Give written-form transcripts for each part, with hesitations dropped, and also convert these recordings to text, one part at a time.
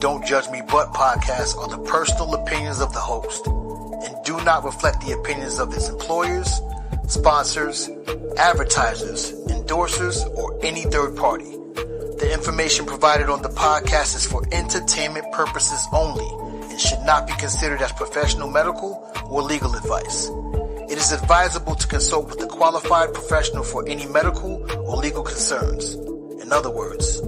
Don't Judge Me But podcasts are the personal opinions of the host and do not reflect the opinions of its employers, sponsors, advertisers, endorsers, or any third party. The information provided on the podcast is for entertainment purposes only and should not be considered as professional medical or legal advice. It is advisable to consult with a qualified professional for any medical or legal concerns. In other words,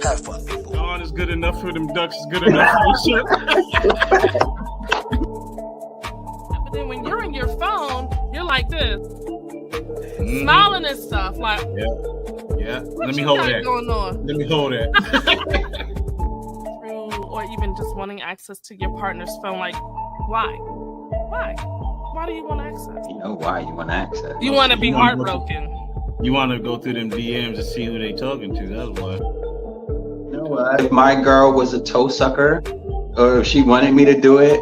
have fun, people. God is good enough for them ducks. Is good enough for the shit. But then when you're in your phone, you're like this, smiling and stuff. Like, yeah. Let me hold that. Going on? Let me hold that. Or even just wanting access to your partner's phone. Like, why? Why do you want access? You know why you want access. You want to be heartbroken. You want to go through them DMs and see who they talking to. That's why. You know what? If my girl was a toe sucker, or if she wanted me to do it,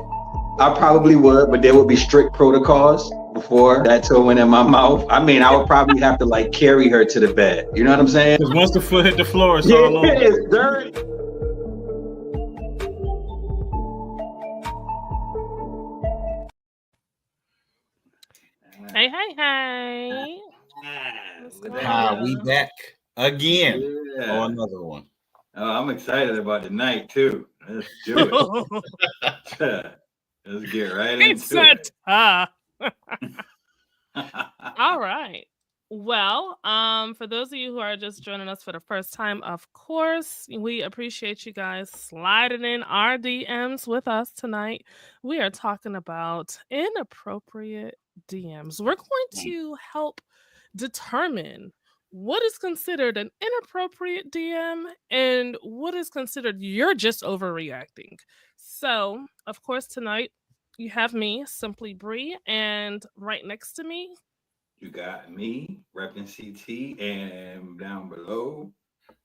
I probably would, but there would be strict protocols before that toe went in my mouth. I mean, I would probably have to like carry her to the bed. You know what I'm saying? Because once the foot hit the floor, it's all over. It's dirty. Hey. We back again on another one. Oh, I'm excited about the night too. Let's do it. Let's get right into it. All right. Well, for those of you who are just joining us for the first time, of course, we appreciate you guys sliding in our DMs with us tonight. We are talking about inappropriate DMs. We're going to help determine what is considered an inappropriate DM and what is considered you're just overreacting. So, of course, tonight you have me, Simply Bree, and right next to me, you got me, repping CT, and down below,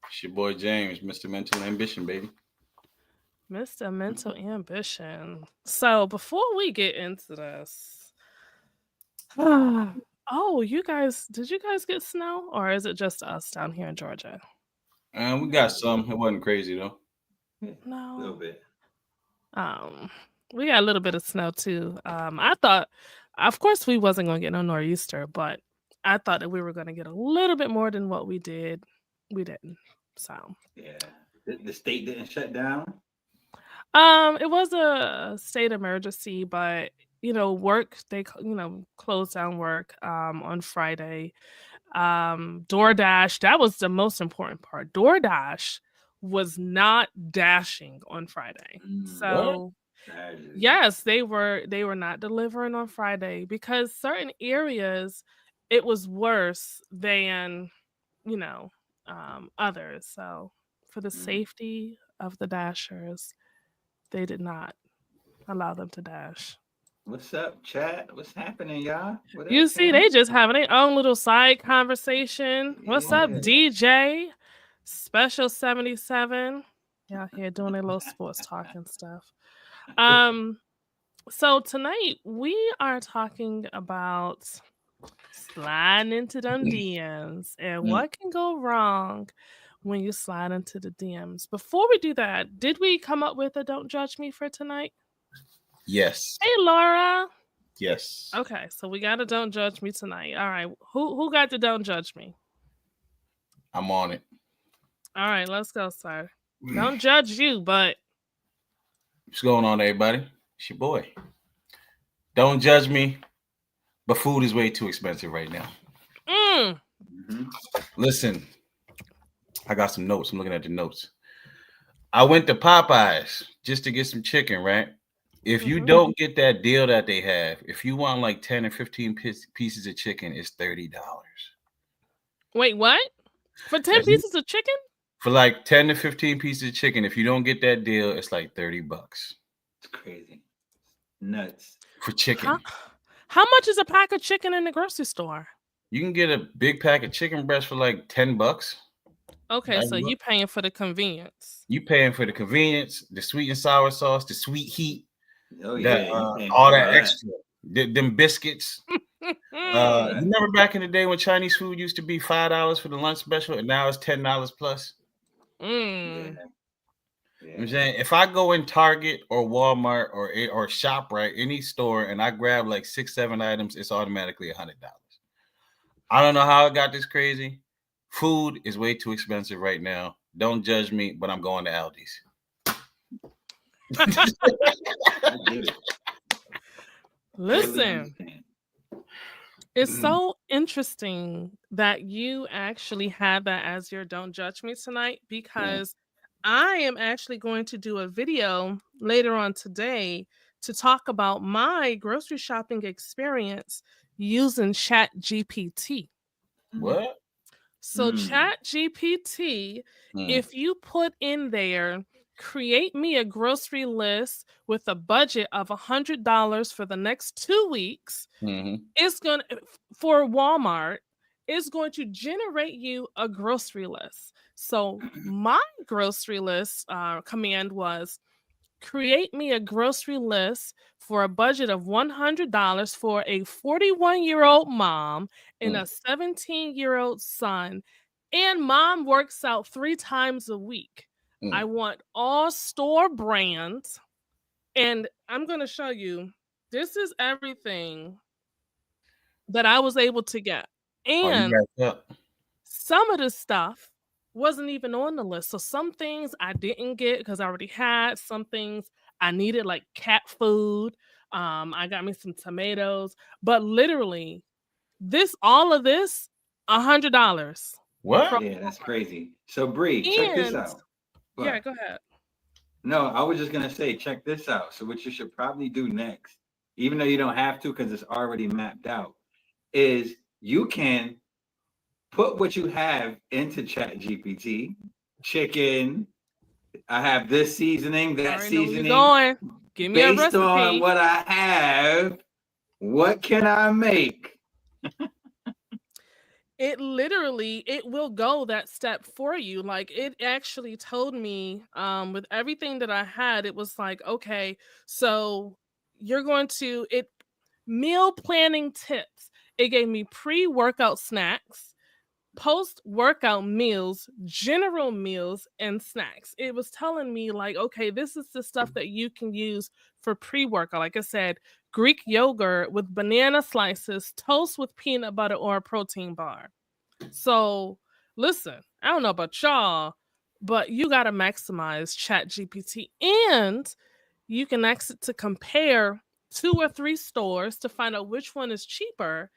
it's your boy James, Mr. Mental Ambition, baby. Mr. Mental Ambition. So, before we get into this, did you guys get snow, or is it just us down here in Georgia? We got some. It wasn't crazy though. No, a little bit. We got a little bit of snow too. I thought, of course, we wasn't going to get no nor'easter, but I thought that we were going to get a little bit more than what we did. We didn't. So yeah, the state didn't shut down. It was a state emergency, but work, they closed down work on Friday. DoorDash, that was the most important part. DoorDash was not dashing on Friday. So yes, they were not delivering on Friday because certain areas it was worse than others. So for the safety of the dashers, they did not allow them to dash. What's up, chat? What's happening, y'all? You see, they just having their own little side conversation. What's up, DJ? Special 77. Y'all here doing their little sports talk and stuff. So tonight we are talking about sliding into them DMs and what can go wrong when you slide into the DMs. Before we do that, did we come up with a Don't Judge Me for tonight? Yes. Hey, Laura. Yes. Okay, so we got a Don't Judge Me tonight. All right, who got the Don't Judge Me? I'm on it. All right, let's go, sir. Don't judge you, but what's going on, everybody? It's your boy. Don't judge me, but food is way too expensive right now. Listen, I got some notes. I'm looking at the notes. I went to Popeyes just to get some chicken, right? If you don't get that deal that they have, if you want like 10 or 15 pieces of chicken, it's $30. Wait, what? For 10 pieces of chicken? For like 10 to 15 pieces of chicken, if you don't get that deal, it's like $30. It's crazy. Nuts. For chicken. How much is a pack of chicken in the grocery store? You can get a big pack of chicken breast for like $10. Okay, so you paying for the convenience. You paying for the convenience, the sweet and sour sauce, the sweet heat. Oh yeah, all that extra. Them biscuits. Remember back in the day when Chinese food used to be $5 for the lunch special, and now it's $10 plus. Yeah. You know what I'm saying, if I go in Target or Walmart or ShopRite, any store, and I grab like 6-7 items, it's automatically $100. I don't know how it got this crazy. Food is way too expensive right now. Don't judge me, but I'm going to Aldi's. I get it. Listen, Totally it's so interesting that you actually had that as your Don't Judge Me tonight, because I am actually going to do a video later on today to talk about my grocery shopping experience using Chat GPT. What? So Chat GPT, if you put in there, create me a grocery list with a budget of $100 for the next 2 weeks, it's going to, for Walmart, it's going to generate you a grocery list. So my grocery list command was, create me a grocery list for a budget of $100 for a 41-year-old mom and a 17-year-old son. And mom works out 3 times a week. I want all store brands. And I'm going to show you, this is everything that I was able to get. And some of the stuff wasn't even on the list. So some things I didn't get because I already had. Some things I needed, like cat food. I got me some tomatoes. But literally, all of this, $100. What? Yeah, that's crazy. So Bree, check this out. What? Yeah, go ahead. No, I was just gonna say, check this out. So what you should probably do next, even though you don't have to because it's already mapped out, is you can put what you have into Chat GPT. Chicken, I have this seasoning, that seasoning. Going. Give me based a recipe. on what I have, what can I make? It will go that step for you. Like, it actually told me with everything that I had, it was like, okay, so you're going to meal planning tips. It gave me pre-workout snacks, post-workout meals, general meals, and snacks. It was telling me like, okay, this is the stuff that you can use for pre-workout. Like I said, Greek yogurt with banana slices, toast with peanut butter, or a protein bar. So listen, I don't know about y'all, but you got to maximize Chat GPT, and you can ask it to compare 2 or 3 stores to find out which one is cheaper.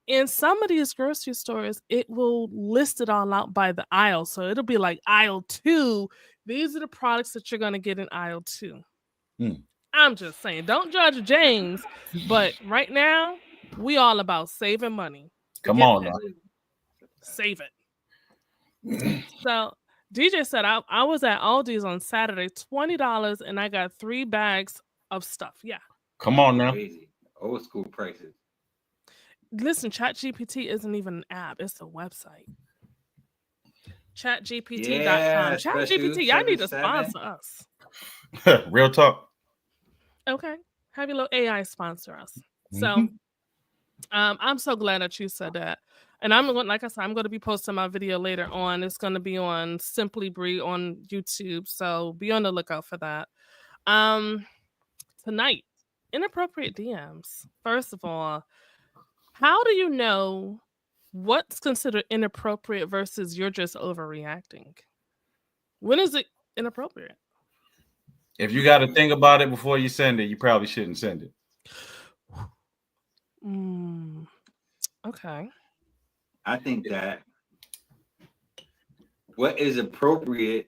In some of these grocery stores, it will list it all out by the aisle. So it'll be like aisle 2. These are the products that you're going to get in aisle 2. I'm just saying, don't judge James. But right now, we all about saving money. Come on now. Save it. So DJ said, I was at Aldi's on Saturday, $20, and I got 3 bags of stuff. Yeah. Come on now. Crazy. Old school prices. Listen, ChatGPT isn't even an app. It's a website. ChatGPT.com. Yeah, ChatGPT, y'all need to sponsor us. Real talk. Okay. Have your little AI sponsor us. So I'm so glad that you said that. And I'm going, like I said, I'm going to be posting my video later on. It's going to be on Simply Bree on YouTube. So be on the lookout for that. Tonight, inappropriate DMs. First of all, how do you know what's considered inappropriate versus you're just overreacting? When is it inappropriate? If you got to think about it before you send it, you probably shouldn't send it. Okay. I think that what is appropriate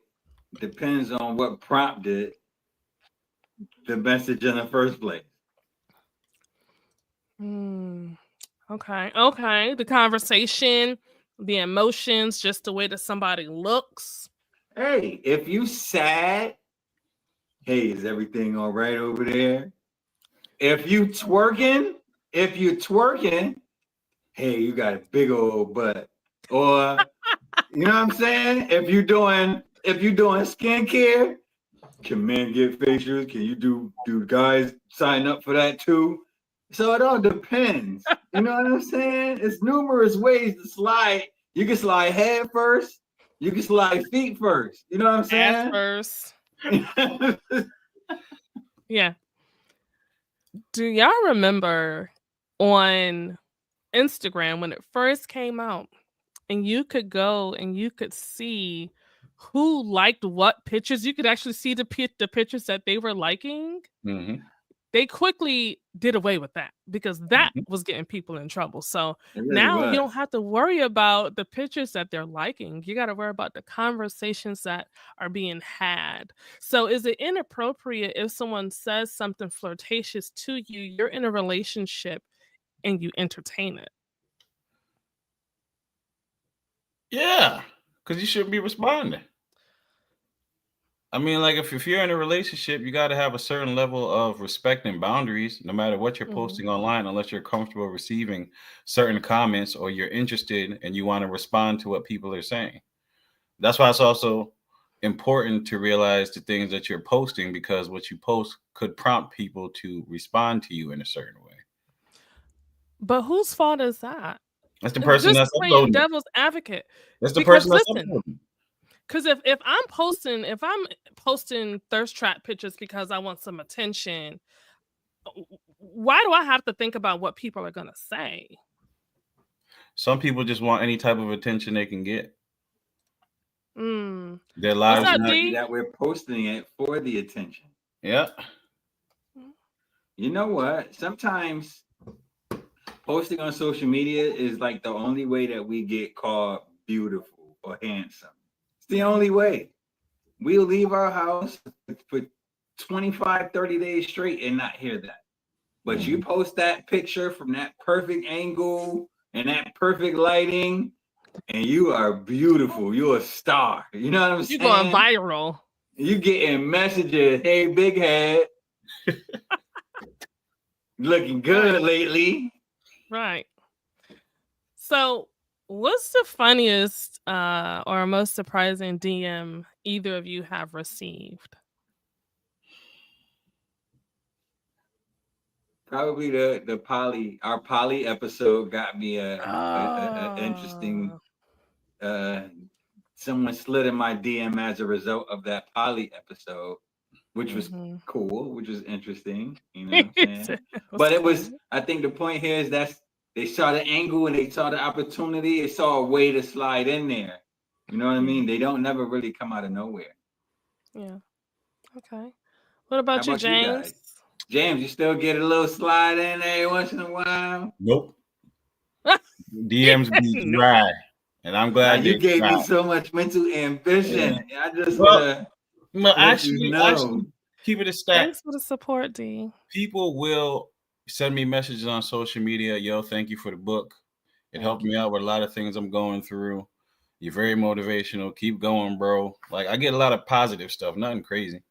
depends on what prompted the message in the first place. Okay. The conversation, the emotions, just the way that somebody looks. Hey, if you sad, hey, is everything all right over there? If you twerking, hey, you got a big old butt. Or you know what I'm saying? If you doing skincare, can men get facials? Can you do guys sign up for that too? So it all depends. You know what I'm saying? It's numerous ways to slide. You can slide head first. You can slide feet first. You know what I'm saying? Ass first. Yeah. Do y'all remember on Instagram when it first came out and you could go and you could see who liked what pictures? You could actually see the pictures that they were liking. Mm-hmm. They quickly did away with that because that Mm-hmm. was getting people in trouble. So It really now you was. don't have to worry about the pictures that they're liking. You got to worry about the conversations that are being had. So is it inappropriate if someone says something flirtatious to you, you're in a relationship and you entertain it? Yeah, because you shouldn't be responding. I mean, like if you're in a relationship, you got to have a certain level of respect and boundaries, no matter what you're Mhm. posting online, unless you're comfortable receiving certain comments or you're interested and you want to respond to what people are saying. That's why it's also important to realize the things that you're posting, because what you post could prompt people to respond to you in a certain way. But whose fault is that? That's the person Just that's playing uploading it. devil's advocate. That's the Because person that's listen, uploading it. because if I'm posting thirst trap pictures because I want some attention, why do I have to think about what people are gonna say? Some people just want any type of attention they can get. Mm. Their What's lives up, are not. D? That we're posting it for the attention. Yeah. You know what? Sometimes posting on social media is like the only way that we get called beautiful or handsome. It's the only way. We'll leave our house for 25, 30 days straight and not hear that. But you post that picture from that perfect angle and that perfect lighting, and you are beautiful. You're a star. You know what I'm saying? You're going viral. You getting messages, hey, big head. Looking good lately. Right. So what's the funniest or most surprising DM either of you have received? Probably our poly episode got me a interesting someone slid in my DM as a result of that poly episode, which was cool, which was interesting, you know what I'm saying? But it was, I think the point here is that they saw the angle and they saw the opportunity, they saw a way to slide in there. You know what I mean? They don't never really come out of nowhere. Yeah. Okay. What about you, How about you James? guys? James, you still get a little slide in there once in a while? Nope. DMs be dry, and I'm glad you they gave dry. me so much mental ambition. Yeah. I just actually, keep it a stack. Thanks for the support, D. People will send me messages on social media. Yo, thank you for the book. It helped me out with a lot of things I'm going through. You're very motivational. Keep going, bro. Like, I get a lot of positive stuff, nothing crazy.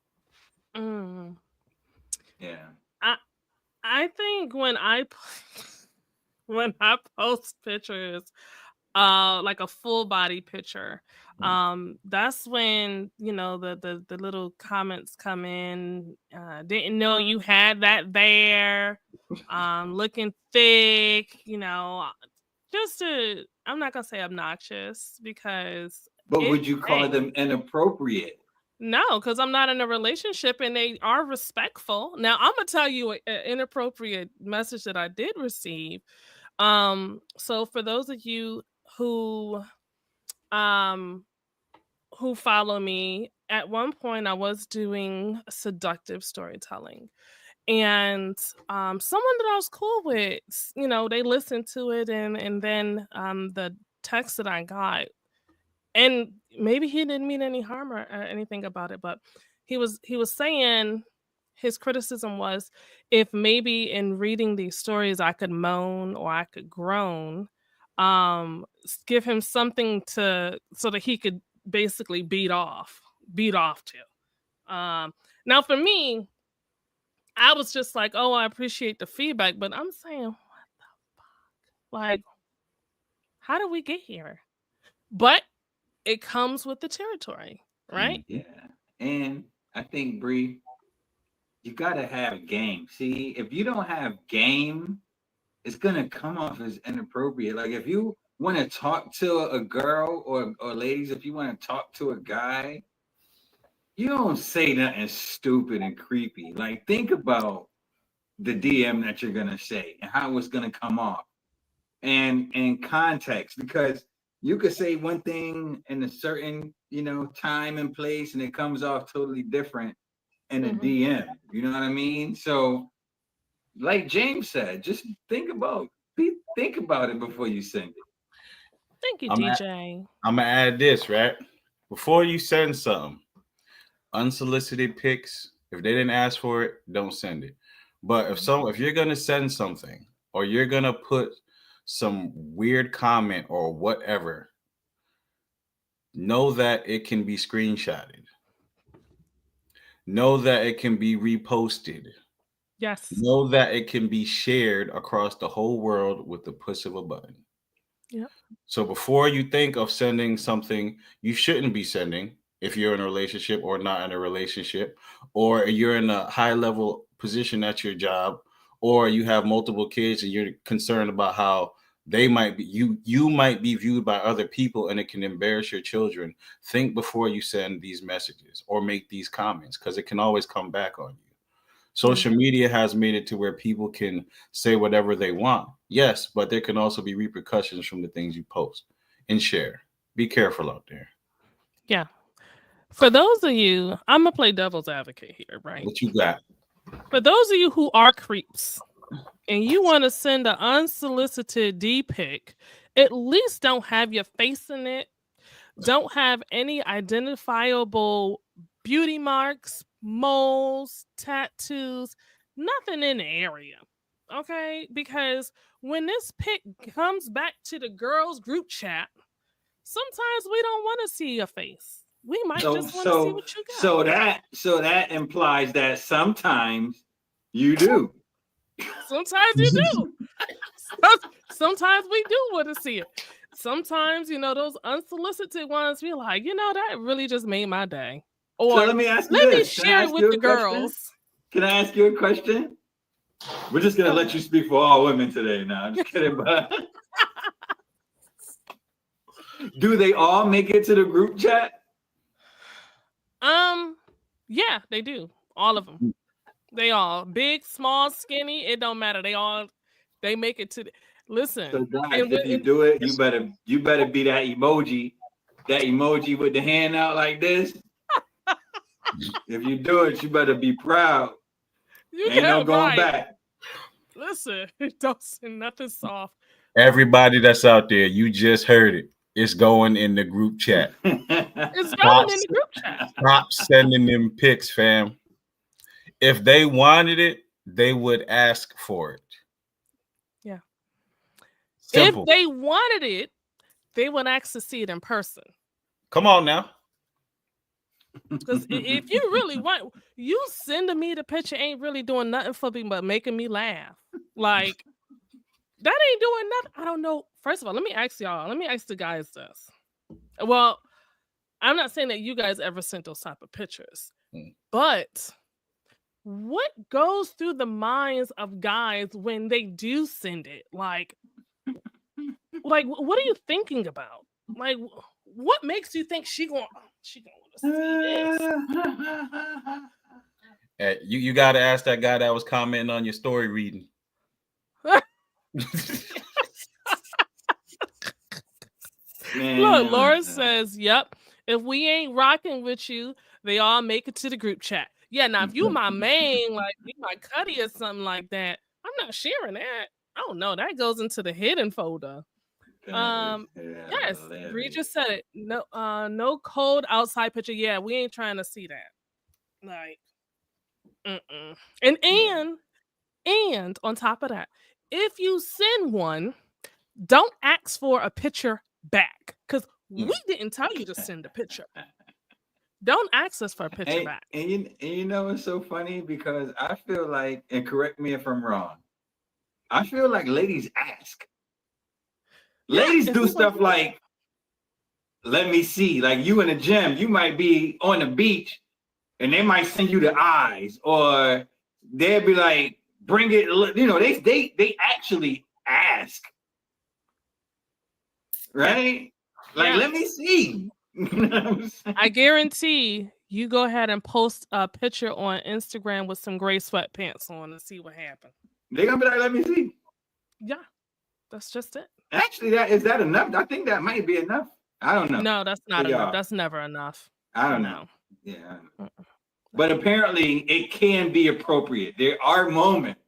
Yeah. I think when I post pictures, like a full body picture, that's when, you know, the little comments come in. Didn't know you had that there. Looking thick, you know, just to, I'm not gonna say obnoxious because. But would you call them inappropriate? No, because I'm not in a relationship and they are respectful. Now I'm gonna tell you an inappropriate message that I did receive. So for those of you who follow me, at one point I was doing seductive storytelling. And someone that I was cool with, you know, they listened to it and then the text that I got, and maybe he didn't mean any harm or anything about it, but he was saying his criticism was if maybe in reading these stories I could moan or I could groan, give him something to so that he could basically beat off to. Now for me, I was just like, oh, I appreciate the feedback, but I'm saying, what the fuck? Like, how did we get here? But it comes with the territory, right? Yeah. And I think, Bree, you got to have game. See, if you don't have game, it's going to come off as inappropriate. Like if you want to talk to a girl or ladies, if you want to talk to a guy, you don't say nothing stupid and creepy. Like, think about the DM that you're gonna say and how it's gonna come off, and context, because you could say one thing in a certain, time and place, and it comes off totally different in a DM. You know what I mean? So, like James said, just think about it before you send it. Thank you, DJ. I'm gonna add this, right? Before you send something, unsolicited pics, if they didn't ask for it, don't send it. But if you're gonna send something, or you're gonna put some weird comment or whatever, know that it can be screenshotted. Know that it can be reposted. Yes. Know that it can be shared across the whole world with the push of a button. Yep. So before you think of sending something you shouldn't be sending, if you're in a relationship or not in a relationship, or you're in a high level position at your job, or you have multiple kids and you're concerned about how they might be, you might be viewed by other people and it can embarrass your children, think before you send these messages or make these comments, because it can always come back on you. Social media has made it to where people can say whatever they want. Yes, but there can also be repercussions from the things you post and share. Be careful out there. Yeah. For those of you, I'm going to play devil's advocate here, right? What you got? For those of you who are creeps and you want to send an unsolicited D-pic, at least don't have your face in it. Don't have any identifiable beauty marks, moles, tattoos, nothing in the area. Okay? Because when this pic comes back to the girls' group chat, sometimes we don't want to see your face. We might just want to see what you got. So that implies that sometimes you do. Sometimes you do. Sometimes we do want to see it. Sometimes, those unsolicited ones, we're like, that really just made my day. Or so let me ask you let me this. share it with the girls. Can I ask you a question? We're just gonna let you speak for all women today. Now, I'm just kidding, but do they all make it to the group chat? Yeah, they do. All of them. They all big, small, skinny. It don't matter. They make it to the. Listen. So guys, if you do it, you better be that emoji with the hand out like this. If you do it, you better be proud. Ain't no going back. Listen, don't send nothing soft. Everybody that's out there, you just heard it. It's going in the group chat. It's going in the group chat. Stop sending them pics, fam. If they wanted it, they would ask for it. Yeah. Simple. If they wanted it, they would ask to see it in person. Come on now. Because if you really want, you sending me the picture ain't really doing nothing for me but making me laugh. Like, that ain't doing nothing. I don't know. First of all, let me ask the guys this. Well, I'm not saying that you guys ever sent those type of pictures, but what goes through the minds of guys when they do send it? Like what are you thinking about? Like, what makes you think she gonna want to see this? You got to ask that guy that was commenting on your story reading. Look, Laura says, "Yep. If we ain't rocking with you, they all make it to the group chat." Yeah, now if you my main, like you my cutty or something like that, I'm not sharing that. I don't know. That goes into the hidden folder. Yes, Bree just said it. No cold outside picture. Yeah, we ain't trying to see that. Like, and on top of that, if you send one, don't ask for a picture back, because we didn't tell you to send a picture. Don't ask us for a picture back. And you know it's so funny, because I feel like, and correct me if I'm wrong, I feel like ladies ask. Ladies do stuff like, let me see, like you in the gym, you might be on the beach and they might send you the eyes, or they'll be like, bring it, they actually ask. Right? Like, let me see. I guarantee you go ahead and post a picture on Instagram with some gray sweatpants on and see what happens. They're gonna be like, let me see. Yeah, that's just it. Actually, is that enough? I think that might be enough. I don't know. No, that's not enough. That's never enough. I don't know. Yeah. I don't know. But apparently it can be appropriate. There are moments.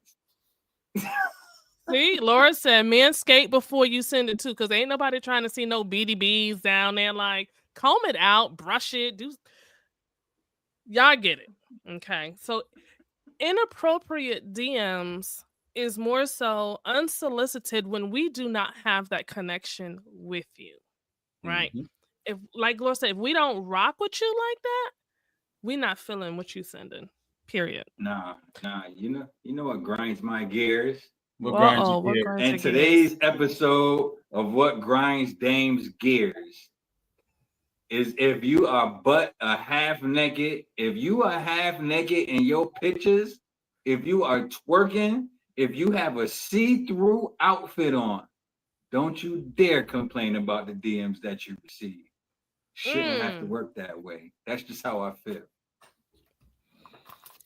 See, Laura said, manscape before you send it too, because ain't nobody trying to see no BDBs down there. Like, comb it out, brush it, do. Y'all get it. Okay. So inappropriate DMs is more so unsolicited when we do not have that connection with you. Right? Mhm. If, like Laura said, if we don't rock with you like that, we're not feeling what you sending. Period. Nah. You know what grinds my gears? What grinds your What gears? grinds And your today's gears? episode of What Grinds Dame's Gears is if you are but a half naked, if you are half naked in your pictures, if you are twerking, if you have a see-through outfit on, don't you dare complain about the DMs that you receive. Shouldn't have to work that way. That's just how I feel.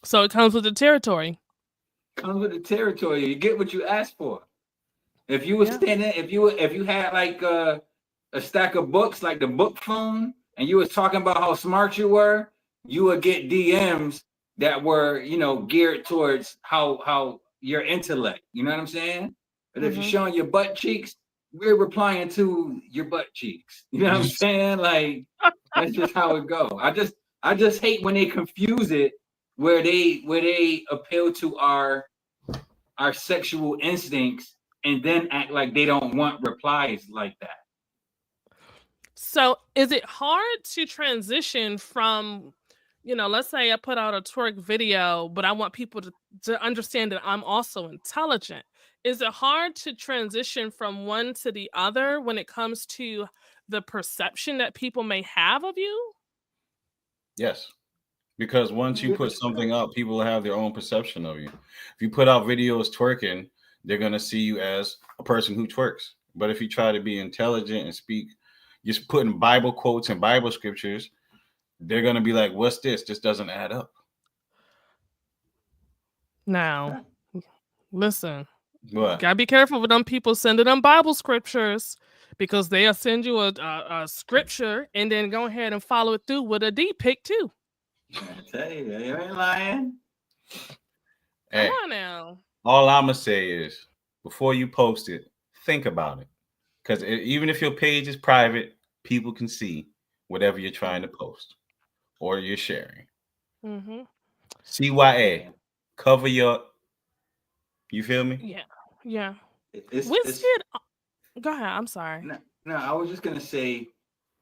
So it comes with the territory. Comes with the territory. You get what you ask for. If you were standing, if you had like a stack of books, like the book phone, and you was talking about how smart you were, you would get DMs that were, geared towards how your intellect. You know what I'm saying? But if you're showing your butt cheeks, we're replying to your butt cheeks. You know what I'm saying? Like, that's just how it go. I just hate when they confuse it where they appeal to our sexual instincts and then act like they don't want replies like that. So is it hard to transition from, let's say I put out a twerk video, but I want people to understand that I'm also intelligent. Is it hard to transition from one to the other when it comes to the perception that people may have of you? Yes. Because once you put something out, people will have their own perception of you. If you put out videos twerking, they're going to see you as a person who twerks. But if you try to be intelligent and speak, just putting Bible quotes and Bible scriptures, they're going to be like, what's this? This doesn't add up. Now, listen, What? gotta be careful with them people sending them Bible scriptures, because they'll send you a scripture and then go ahead and follow it through with a deep pic too. I tell you, you ain't lying. Hey, come on now. All I'm going to say is, before you post it, think about it. Because even if your page is private, people can see whatever you're trying to post or you're sharing. Mm-hmm. CYA, cover your, you feel me? Yeah. It's Go ahead. I'm sorry. No, I was just going to say,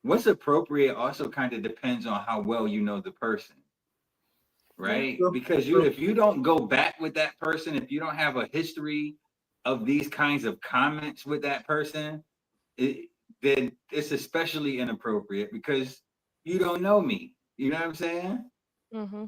what's appropriate also kind of depends on how well you know the person, right? Yeah. Because if you don't go back with that person, if you don't have a history of these kinds of comments with that person, then it's especially inappropriate because you don't know me. You know what I'm saying? Mm-hmm.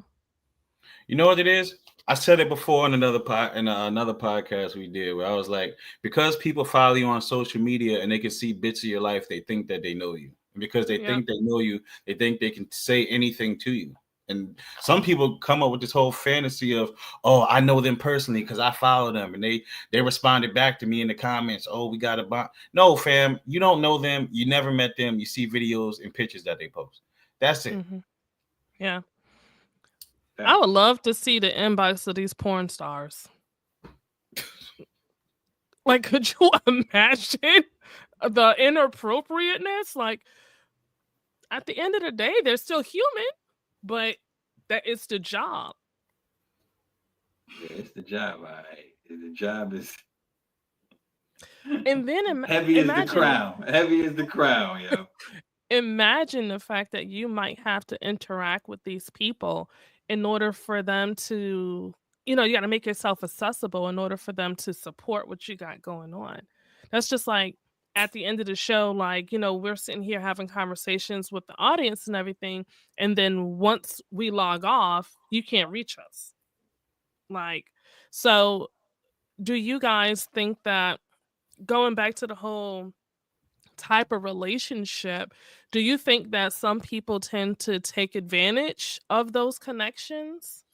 You know what it is? I said it before in another podcast we did, where I was like, because people follow you on social media and they can see bits of your life, they think that they know you. And because they think they know you, they think they can say anything to you. And some people come up with this whole fantasy of, oh, I know them personally because I follow them, and they responded back to me in the comments, oh, we got a bond. No, fam, you don't know them, you never met them, you see videos and pictures that they post. That's it. Mm-hmm. Yeah. I would love to see the inbox of these porn stars. Like, could you imagine the inappropriateness? Like, at the end of the day, they're still human, but that it's the job. Yeah, it's the job, all right. The job is And then heavy as the crown. Heavy as the crown, yo. Imagine the fact that you might have to interact with these people in order for them to, you got to make yourself accessible in order for them to support what you got going on. That's just like at the end of the show, like, we're sitting here having conversations with the audience and everything. And then once we log off, you can't reach us. Like, so do you guys think that, going back to the whole type of relationship, do you think that some people tend to take advantage of those connections?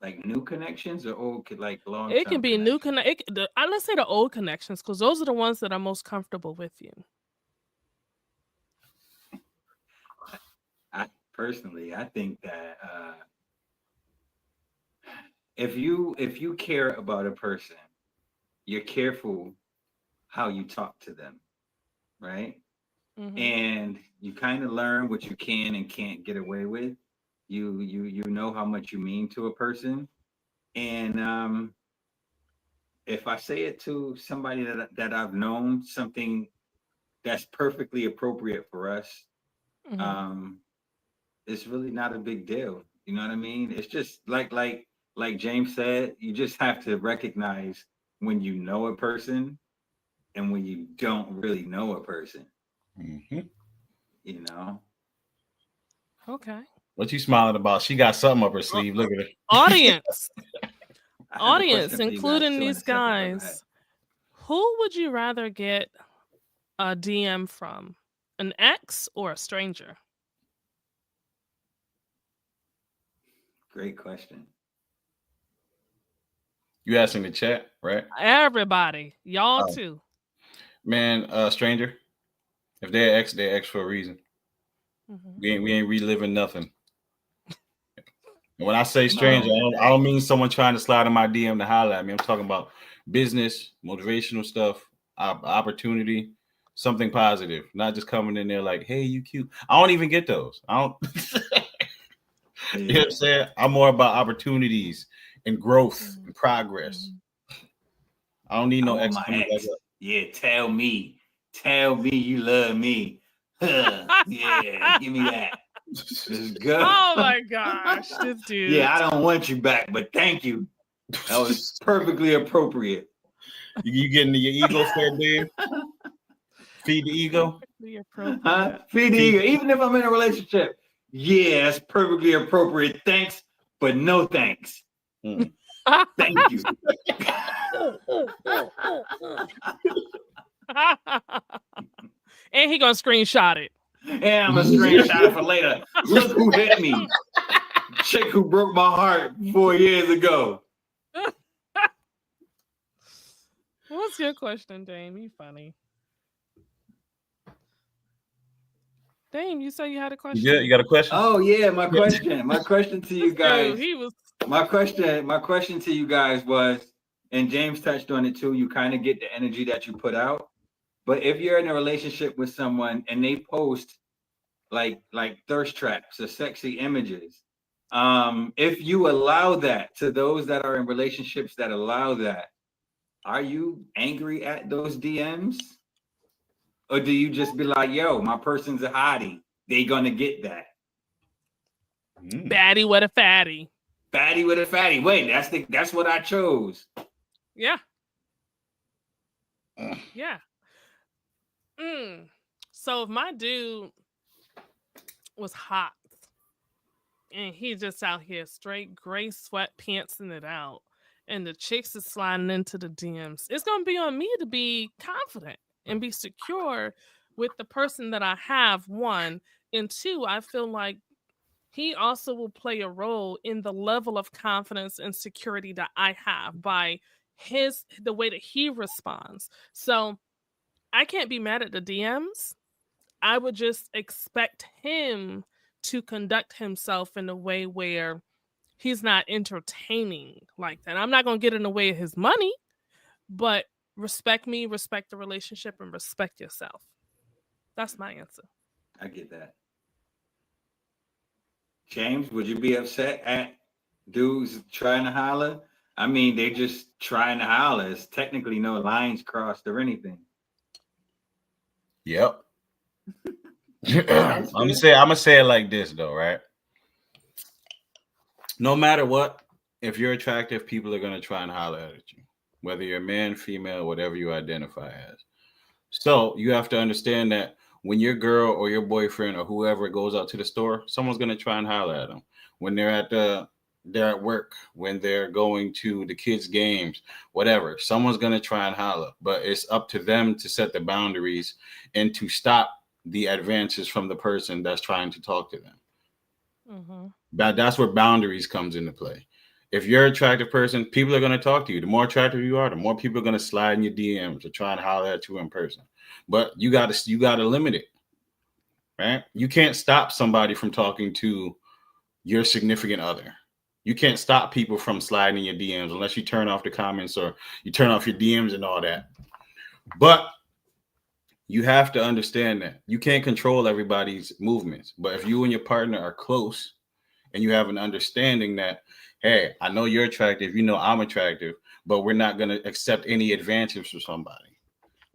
Like new connections or old, like long term? It can be new let's say the old connections, because those are the ones that are most comfortable with you. I personally, I think that if you care about a person, you're careful how you talk to them, right? Mhm. And you kind of learn what you can and can't get away with. You know how much you mean to a person, and if I say it to somebody that I've known, something that's perfectly appropriate for us, Mhm. it's really not a big deal. You know what I mean? It's just like James said, you just have to recognize when you know a person and when you don't really know a person. Mm-hmm. You know? Okay. What you smiling about? She got something up her sleeve. Look at her. Audience, I have a question audience, for you guys including too in a these second, but go ahead. guys, who would you rather get a DM from? An ex or a stranger? Great question. You asked in the chat, right? Everybody, y'all Oh. too. Man, stranger. If they're ex for a reason. Mhm. We ain't reliving nothing. And when I say stranger, No. I don't mean someone trying to slide in my DM to holler at me. I'm talking about business, motivational stuff, opportunity, something positive. Not just coming in there like, "Hey, you cute." I don't even get those. I don't. You know what I'm saying? I'm more about opportunities and growth and progress. I don't need no ex. My ex. Yeah, tell me you love me. Yeah, give me that. Let's go. Oh my gosh, this dude. Yeah, I don't want you back, but thank you. That was perfectly appropriate. You getting your ego fed, Dave? Feed the ego. Perfectly appropriate. Feed the ego. Even if I'm in a relationship, yeah, that's perfectly appropriate. Thanks, but no thanks. Thank you. And he gonna screenshot it. And I'm gonna screenshot it for later. Look who hit me. Chick who broke my heart 4 years ago. What's your question, Dame? You funny. Dame, you said you had a question. Yeah, you got a question? Oh yeah, my question to you guys. Dude, my question to you guys was, and James touched on it too, you kind of get the energy that you put out. But if you're in a relationship with someone and they post like thirst traps or sexy images, if you allow that to those that are in relationships that allow that, are you angry at those DMs? Or do you just be like, yo, my person's a hottie, they gonna get that? Baddie with a fatty. Baddie with a fatty. Wait, that's what I chose. Yeah. Yeah. So if my dude was hot and he just out here straight gray sweatpantsing it out and the chicks is sliding into the DMs, it's gonna be on me to be confident and be secure with the person that I have, one. And two, I feel like he also will play a role in the level of confidence and security that I have by the way that he responds. So I can't be mad at the DMs. I would just expect him to conduct himself in a way where he's not entertaining like that. I'm not going to get in the way of his money, but respect me, respect the relationship, and respect yourself. That's my answer. I get that. James, would you be upset at dudes trying to holler? I mean, they just trying to holler. It's technically no lines crossed or anything. Yep. I'm gonna say it like this though, right? No matter what, if you're attractive, people are gonna try and holler at you, whether you're a man, female, whatever you identify as. So you have to understand that when your girl or your boyfriend or whoever goes out to the store, someone's gonna try and holler at them. When they're at the they're at work, when they're going to the kids' games, whatever. Someone's going to try and holler, but it's up to them to set the boundaries and to stop the advances from the person that's trying to talk to them. Mm-hmm. That's where boundaries comes into play. If you're an attractive person, people are going to talk to you. The more attractive you are, the more people are going to slide in your DMs or try and holler at you in person. But you got to limit it, right? You can't stop somebody from talking to your significant other. You can't stop people from sliding in your DMs unless you turn off the comments or you turn off your DMs and all that. But you have to understand that you can't control everybody's movements. But if you and your partner are close and you have an understanding that, hey, I know you're attractive, you know I'm attractive, but we're not going to accept any advantage from somebody.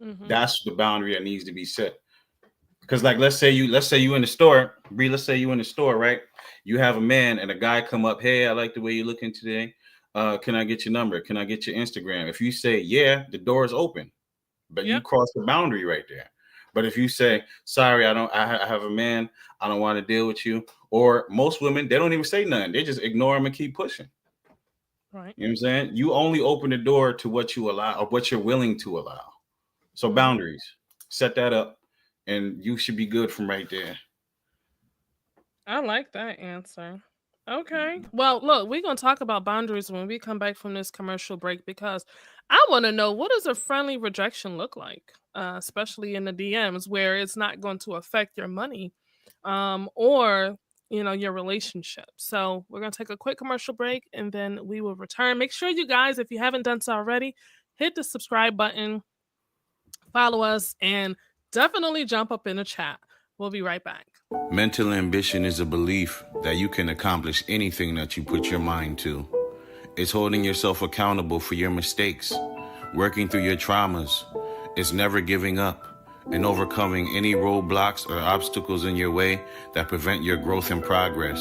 Mm-hmm. That's the boundary that needs to be set. Because, like, let's say you in the store, Bree, let's say you in the store, right? You have a man and a guy come up, hey, I like the way you're looking today. Can I get your number? Can I get your Instagram? If you say, yeah, the door is open, but you cross the boundary right there. But if you say, sorry, I have a man, I don't want to deal with you. Or most women, they don't even say nothing. They just ignore them and keep pushing. Right. You know what I'm saying? You only open the door to what you allow or what you're willing to allow. So boundaries, set that up and you should be good from right there. I like that answer. Okay. Well, look, we're going to talk about boundaries when we come back from this commercial break because I want to know, what does a friendly rejection look like, especially in the DMs where it's not going to affect your money or, your relationship. So we're going to take a quick commercial break and then we will return. Make sure you guys, if you haven't done so already, hit the subscribe button, follow us, and definitely jump up in the chat. We'll be right back. Mental ambition is a belief that you can accomplish anything that you put your mind to. It's holding yourself accountable for your mistakes, working through your traumas. It's never giving up and overcoming any roadblocks or obstacles in your way that prevent your growth and progress.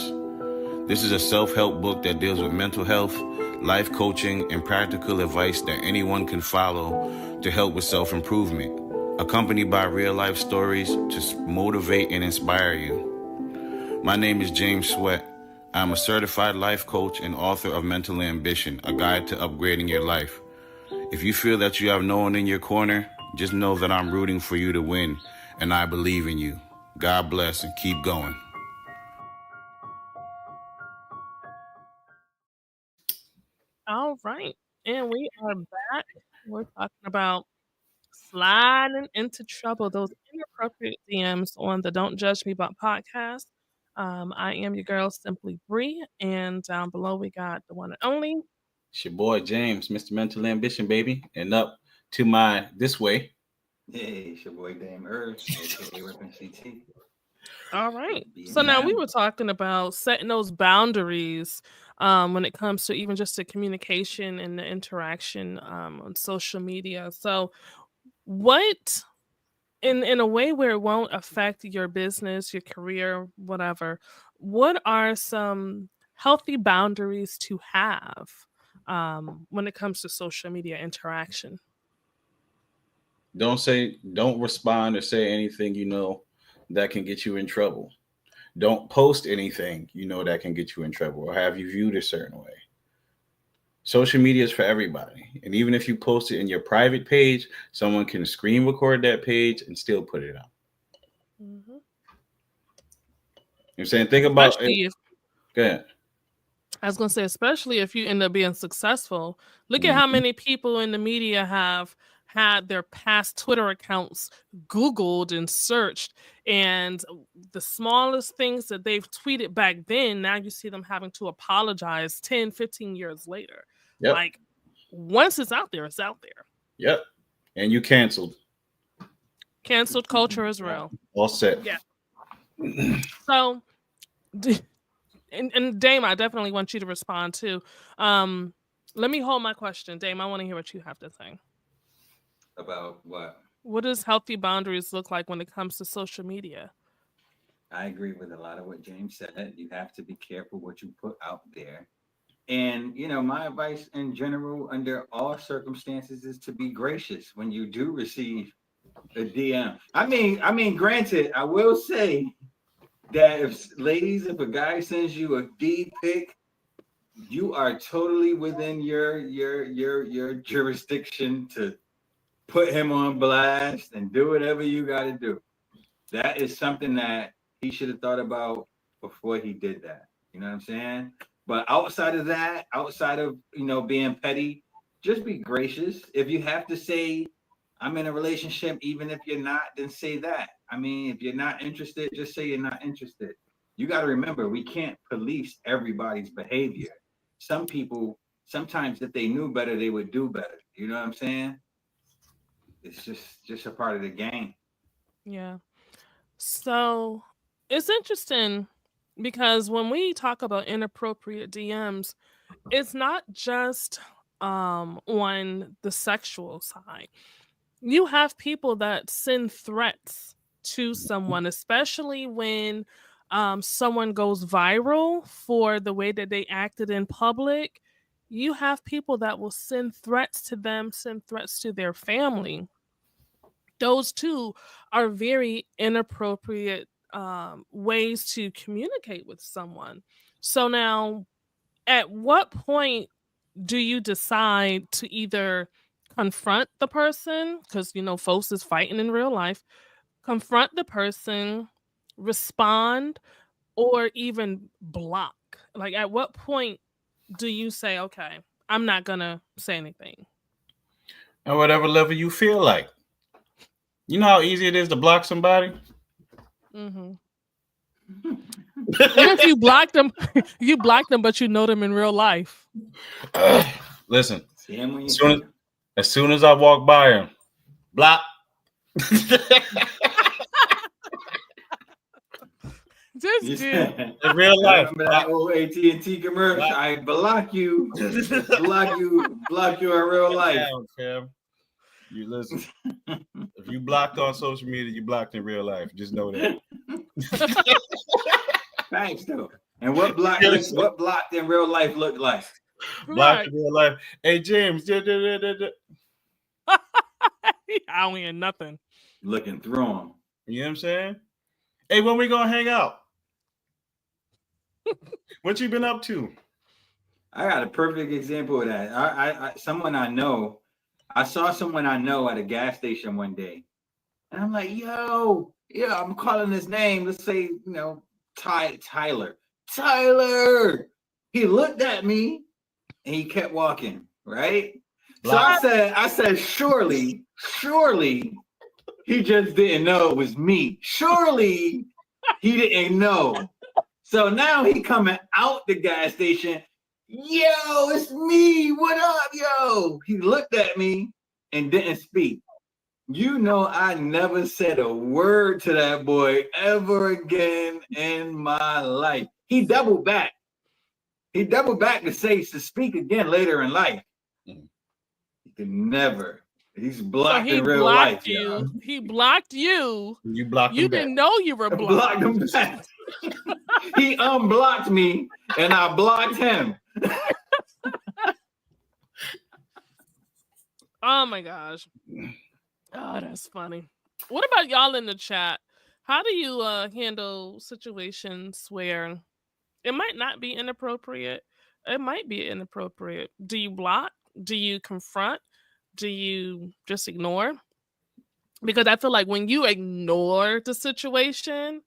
This is a self-help book that deals with mental health, life coaching, and practical advice that anyone can follow to help with self-improvement, accompanied by real-life stories to motivate and inspire you. My name is James Sweat. I'm a certified life coach and author of Mental Ambition, a guide to upgrading your life. If you feel that you have no one in your corner, just know that I'm rooting for you to win, and I believe in you. God bless and keep going. All right. And we are back. We're talking about sliding into trouble, those inappropriate DMs on the Don't Judge Me But podcast. I am your girl, Simply Bree, and down below we got the one and only. It's your boy James, Mr. Mental Ambition, baby. And up to my this way. Hey, it's your boy Dame Earth, aka Weapon CT. All right. So now we were talking about setting those boundaries when it comes to even just the communication and the interaction on social media. So what, in a way where it won't affect your business, your career, whatever, what are some healthy boundaries to have when it comes to social media interaction? Don't respond or say anything that can get you in trouble. Don't post anything that can get you in trouble or have you viewed a certain way. Social media is for everybody. And even if you post it in your private page, someone can screen record that page and still put it out. Mm-hmm. I'm saying, think about it. Go ahead. I was going to say, especially if you end up being successful, look at how many people in the media have had their past Twitter accounts Googled and searched, and the smallest things that they've tweeted back then, now you see them having to apologize 10, 15 years later. Yep. Like, once it's out there, it's out there. Yep. And you canceled. Canceled culture is real. All set. Yeah. So, and Dame, I definitely want you to respond too. Let me hold my question. Dame, I want to hear what you have to say. About what? What does healthy boundaries look like when it comes to social media? I agree with a lot of what James said. You have to be careful what you put out there. And, my advice in general, under all circumstances, is to be gracious when you do receive a DM. I mean, granted, I will say that if a guy sends you a D pic, you are totally within your jurisdiction to put him on blast and do whatever you got to do. That is something that he should have thought about before he did that. You know what I'm saying? But outside of that, outside of, being petty, just be gracious. If you have to say, I'm in a relationship, even if you're not, then say that. I mean, if you're not interested, just say you're not interested. You got to remember, we can't police everybody's behavior. Some people, sometimes if they knew better, they would do better. You know what I'm saying? It's just a part of the game. Yeah. So it's interesting because when we talk about inappropriate DMs, it's not just on the sexual side. You have people that send threats to someone, especially when someone goes viral for the way that they acted in public. You have people that will send threats to them, send threats to their family. Those two are very inappropriate ways to communicate with someone. So now, at what point do you decide to either confront the person, because folks is fighting in real life, confront the person, respond, or even block? Like, at what point do you say, okay, I'm not gonna say anything? At whatever level you feel like. You know how easy it is to block somebody? Mm-hmm. What if you block them? You block them, but you know them in real life. Listen, as soon as I walk by him, block. Just in real life. Remember that old AT&T commercial? I block you, block you in real life. Fam. You listen. If you blocked on social media, you blocked in real life. Just know that. Thanks, though. And what blocked in real life looked like? Blocked in real life. Hey, James. I don't hear nothing. Looking through them. You know what I'm saying? Hey, when we gonna hang out? What you been up to? I got a perfect example of that. I saw someone I know at a gas station one day, and I'm like, yo, yeah, I'm calling his name. Let's say, Tyler. Tyler. He looked at me and he kept walking, right? Block. So I said, surely he just didn't know it was me. Surely he didn't know. So now he coming out the gas station. Yo, it's me. What up, yo? He looked at me and didn't speak. I never said a word to that boy ever again in my life. He doubled back. To speak again later in life. He could never. He's blocked in real life. You. He blocked you. You blocked him. You didn't know you were blocked. Him back. He unblocked me and I blocked him. Oh my gosh. Oh, that's funny. What about y'all in the chat? How do you handle situations where it might not be inappropriate? It might be inappropriate. Do you block? Do you confront? Do you just ignore? Because I feel like when you ignore the situation,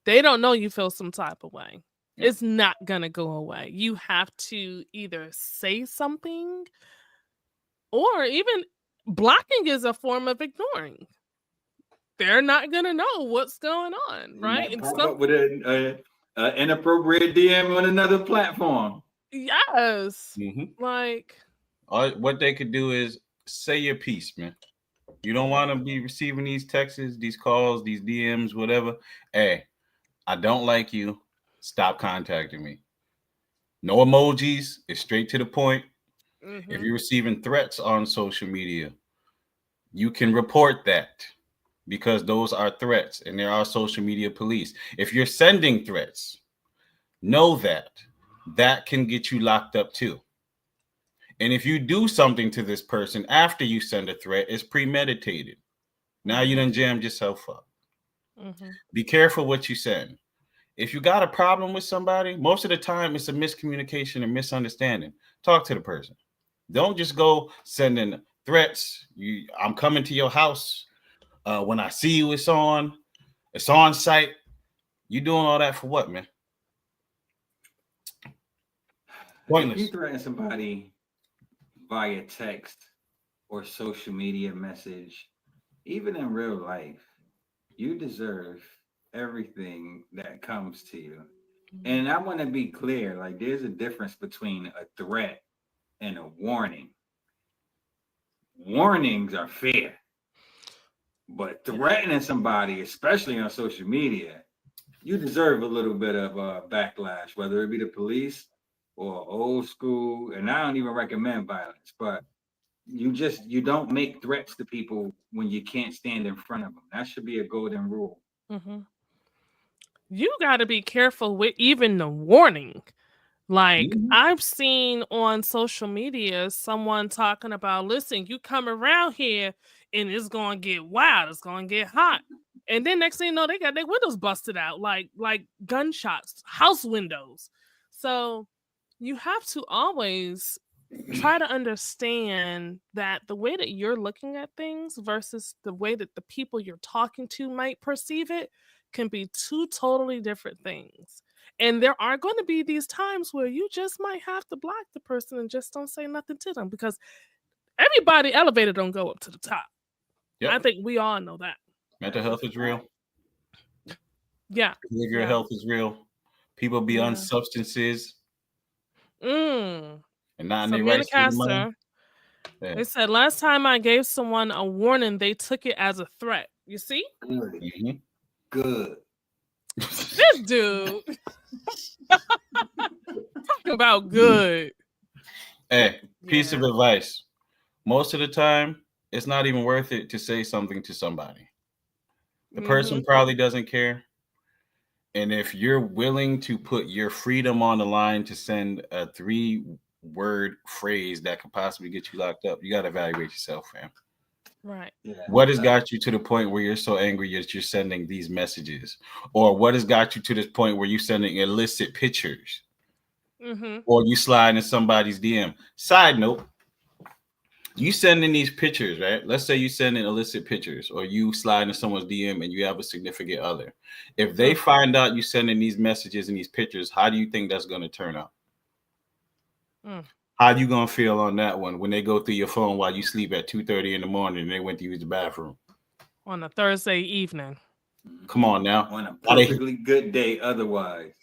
they don't know you feel some type of way. Yeah. It's not going to go away. You have to either say something, or even blocking is a form of ignoring. They're not going to know what's going on, right? And up with an inappropriate DM on another platform. Yes. Mm-hmm. Like, what they could do is say your piece, man. You don't want to be receiving these texts, these calls, these DMs, whatever. Hey, I don't like you. Stop contacting me. No emojis. It's straight to the point. Mm-hmm. If you're receiving threats on social media, you can report that, because those are threats and there are social media police. If you're sending threats, know that can get you locked up too. And if you do something to this person after you send a threat, it's premeditated. Now you done jammed yourself up. Mm-hmm. Be careful what you send. If you got a problem with somebody, most of the time it's a miscommunication and misunderstanding. Talk to the person. Don't just go sending threats. I'm coming to your house. When I see you, it's on site. You doing all that for what, man? Pointless. If you threaten somebody via text or social media message, even in real life, you deserve everything that comes to you. And I want to be clear, like there's a difference between a threat and a warning. Warnings are fair, but threatening somebody, especially on social media, you deserve a little bit of backlash, whether it be the police or old school. And I don't even recommend violence, but you don't make threats to people when you can't stand in front of them. That should be a golden rule. Mm-hmm. You got to be careful with even the warning. Like I've seen on social media someone talking about, listen, you come around here and it's gonna get wild, it's gonna get hot. And then next thing you know, they got their windows busted out, like gunshots, house windows. So you have to always try to understand that the way that you're looking at things versus the way that the people you're talking to might perceive it can be two totally different things. And there are going to be these times where you just might have to block the person and just don't say nothing to them, because everybody elevator don't go up to the top. Yep. I think we all know that. Mental health is real. Yeah. Behavioral health is real. People be on substances. And not in their right state of mind. They said last time I gave someone a warning, they took it as a threat. You see? Good. Mm-hmm. Good. This dude. Talk about good. Hey, piece of advice. Most of the time, it's not even worth it to say something to somebody. The person probably doesn't care. And if you're willing to put your freedom on the line to send a 3-word phrase that could possibly get you locked up, you got to evaluate yourself, fam. Right. Yeah, what has got you to the point where you're so angry that you're sending these messages? Or what has got you to this point where you're sending illicit pictures? Or you slide in somebody's DM? Side note, you sending these pictures, right? Let's say you sending illicit pictures, or you slide in someone's DM and you have a significant other. If they find out you sending these messages and these pictures, how do you think that's going to turn out? How you gonna feel on that one when they go through your phone while you sleep at 2:30 in the morning and they went to use the bathroom on a Thursday evening? Come on now, on a perfectly good day. Otherwise,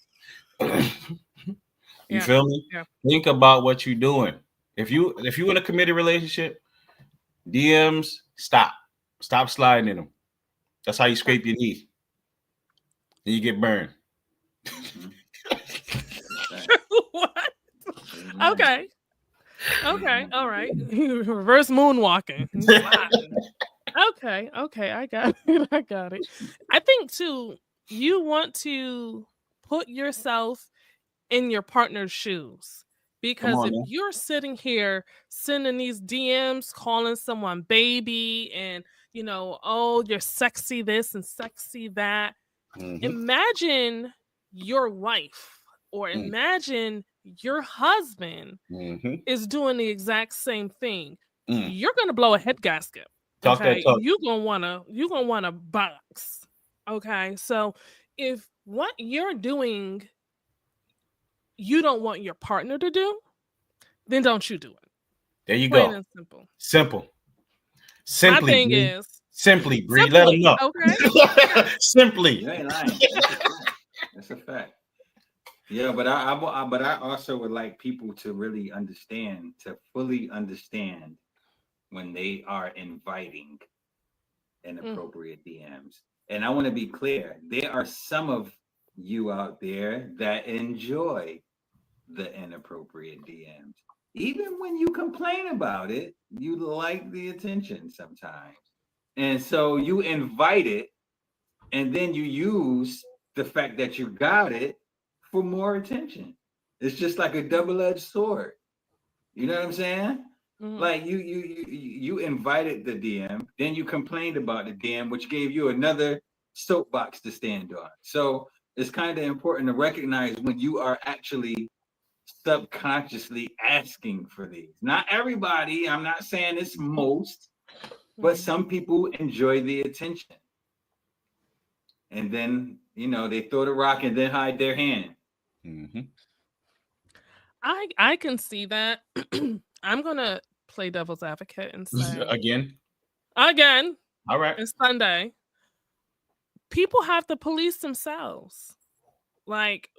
you feel me? Yeah. Think about what you're doing. If you in a committed relationship, DMs, stop sliding in them. That's how you scrape your knee and you get burned. What? Okay. All right. Reverse moonwalking. Okay. I got it. I think too, you want to put yourself in your partner's shoes, because if you're sitting here sending these DMs, calling someone baby, and oh, you're sexy this and sexy that. Imagine your wife, or imagine your husband is doing the exact same thing. You're gonna blow a head gasket. Okay, you're gonna wanna box. Okay, so if what you're doing you don't want your partner to do, then don't you do it. There you Plain go. And simple. Simply. My thing is simply, Bree. Let them know. Okay. Simply. You ain't lying. That's a fact. Yeah, but I also would like people to really understand, to fully understand when they are inviting inappropriate DMs. And I want to be clear, there are some of you out there that enjoy the inappropriate DMs. Even when you complain about it, you like the attention sometimes. And so you invite it, and then you use the fact that you got it for more attention. It's just like a double-edged sword. You know what I'm saying? Like you invited the DM, then you complained about the DM, which gave you another soapbox to stand on. So it's kind of important to recognize when you are actually subconsciously asking for these. Not everybody, I'm not saying it's most, but some people enjoy the attention. And then, they throw the rock and then hide their hand. Mm-hmm. I can see that. I'm gonna play devil's advocate and say Again. All right. It's Sunday. People have to police themselves. Like,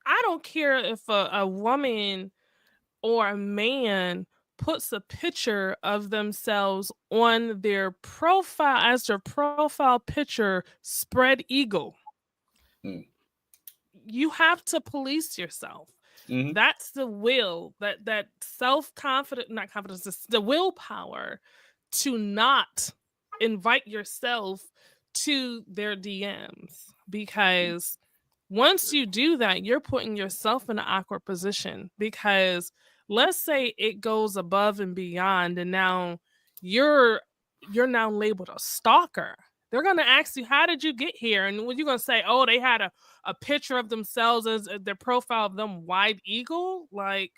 I don't care if a woman or a man puts a picture of themselves on their profile as their profile picture, spread eagle. You have to police yourself. Mm-hmm. That's the will, that self-confidence, not confidence, it's the willpower to not invite yourself to their DMs, because once you do that, you're putting yourself in an awkward position, because let's say it goes above and beyond and now you're now labeled a stalker. They're going to ask you, how did you get here? And when you're going to say, oh, they had a picture of themselves as their profile of them wide eagle, like,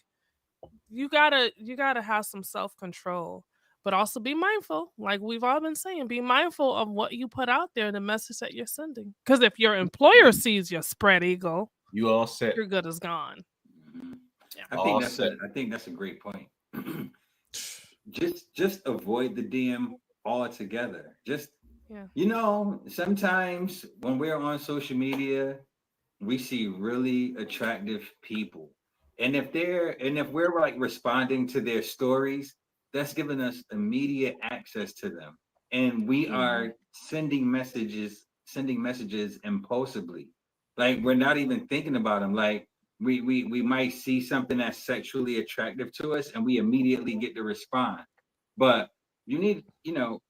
you gotta have some self-control, but also be mindful. Like we've all been saying, be mindful of what you put out there, the message that you're sending. Because if your employer sees your spread eagle, you all set. Your good is gone. Yeah. I think that's a great point. just avoid the DM altogether. Sometimes when we're on social media, we see really attractive people. And if we're like responding to their stories, that's giving us immediate access to them. And we are sending messages impulsively. Like we're not even thinking about them. Like we might see something that's sexually attractive to us and we immediately get to respond. But you need,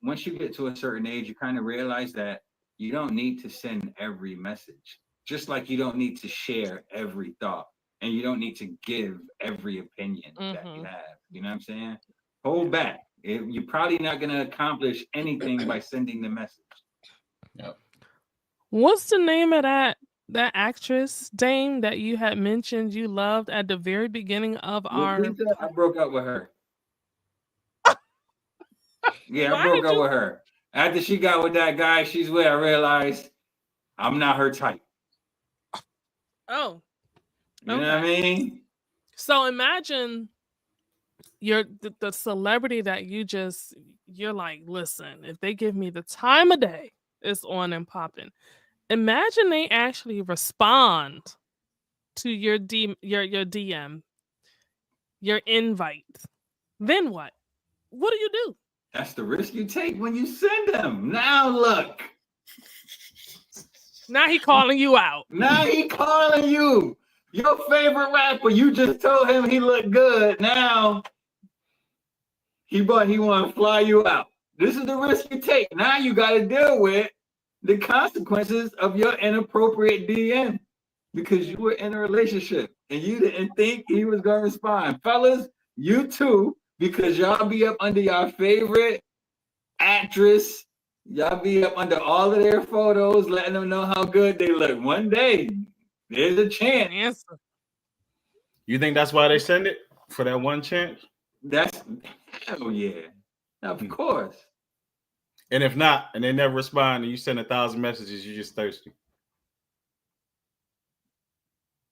once you get to a certain age, you kind of realize that you don't need to send every message. Just like you don't need to share every thought and you don't need to give every opinion that you have. You know what I'm saying? Hold back. You're probably not going to accomplish anything by sending the message. Yep. What's the name of that actress, Dame, that you had mentioned you loved at the very beginning of our... Lisa, I broke up with her. Yeah, I broke up with her. After she got with that guy she's with, I realized I'm not her type. Oh. You know what I mean? So imagine you're the celebrity that you're like, listen, if they give me the time of day, it's on and popping. Imagine they actually respond to your DM, your invite. Then what? What do you do? That's the risk you take when you send them. Now look. Now he calling you out. Now he calling you. Your favorite rapper. You just told him he looked good. Now he want to fly you out. This is the risk you take. Now you got to deal with the consequences of your inappropriate DM because you were in a relationship and you didn't think he was going to respond. Fellas, you too, because y'all be up under your favorite actress. Y'all be up under all of their photos, letting them know how good they look. One day, there's a chance. You think that's why they send it? For that one chance? That's hell yeah. Of course. And if not, and they never respond, and you send 1,000 messages, you're just thirsty.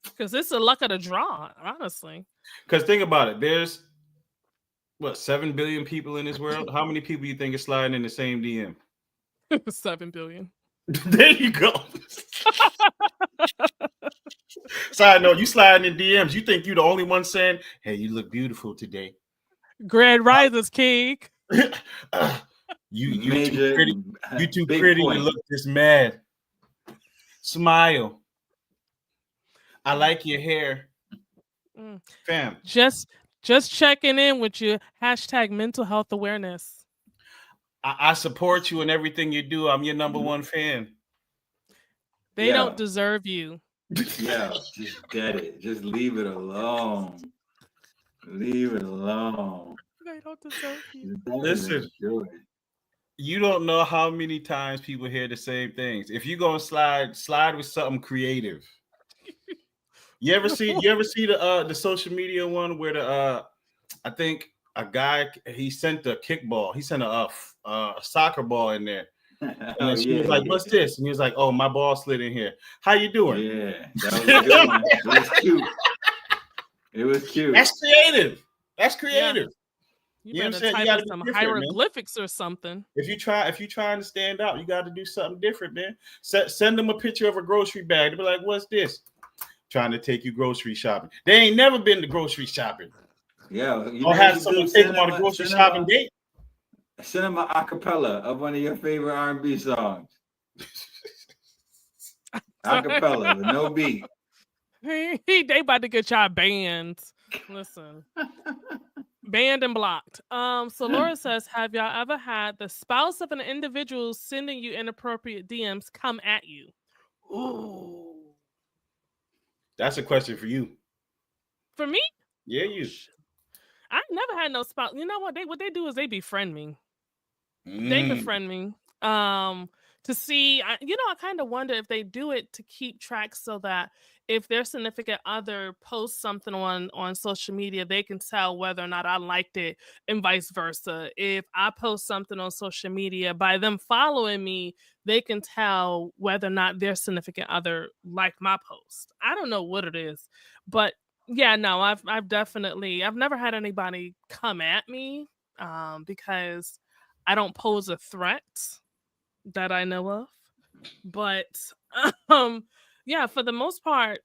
Because it's the luck of the draw, honestly. Because think about it. There's, 7 billion people in this world? How many people you think are sliding in the same DM? 7 billion. There you go. Side note, you sliding in DMs. You think you're the only one saying, hey, you look beautiful today. Grand Rises, King. You too pretty. You too pretty to look this mad. Smile. I like your hair. Fam. Just checking in with you. # mental health awareness. I support you in everything you do. I'm your number one fan. They don't deserve you. Yeah, just get it. Just leave it alone. Leave it alone. They don't deserve you. Listen. You don't know how many times people hear the same things. If you gonna slide with something creative. You ever see the social media one where the I think a guy he sent a kickball, he sent a soccer ball in there. And then she was like, "What's this?" And he was like, "Oh, my ball slid in here. How you doing?" Yeah, that was a good one. It was cute. It was cute. That's creative. That's creative. You know what I'm better saying? You type gotta in some be different, man. hieroglyphics or something. If you trying to stand out, you got to do something different, man. Send them a picture of a grocery bag. They'll be like, "What's this?" Trying to take you grocery shopping. They ain't never been to grocery shopping. Yeah, or have someone take them on a grocery shopping date. Send them an acapella of one of your favorite R&B songs. Acapella with no beat. They about to get y'all banned. Listen. Banned and blocked. So Laura says, have y'all ever had the spouse of an individual sending you inappropriate DMs come at you? Ooh. That's a question for you. For me? Yeah, you. I never had no spouse. You know what they do is they befriend me. They befriend me. To see, I kind of wonder if they do it to keep track so that if their significant other posts something on social media, they can tell whether or not I liked it, and vice versa. If I post something on social media, by them following me, they can tell whether or not their significant other liked my post. I don't know what it is, but yeah, no, I've never had anybody come at me because I don't pose a threat that I know of. But yeah, for the most part,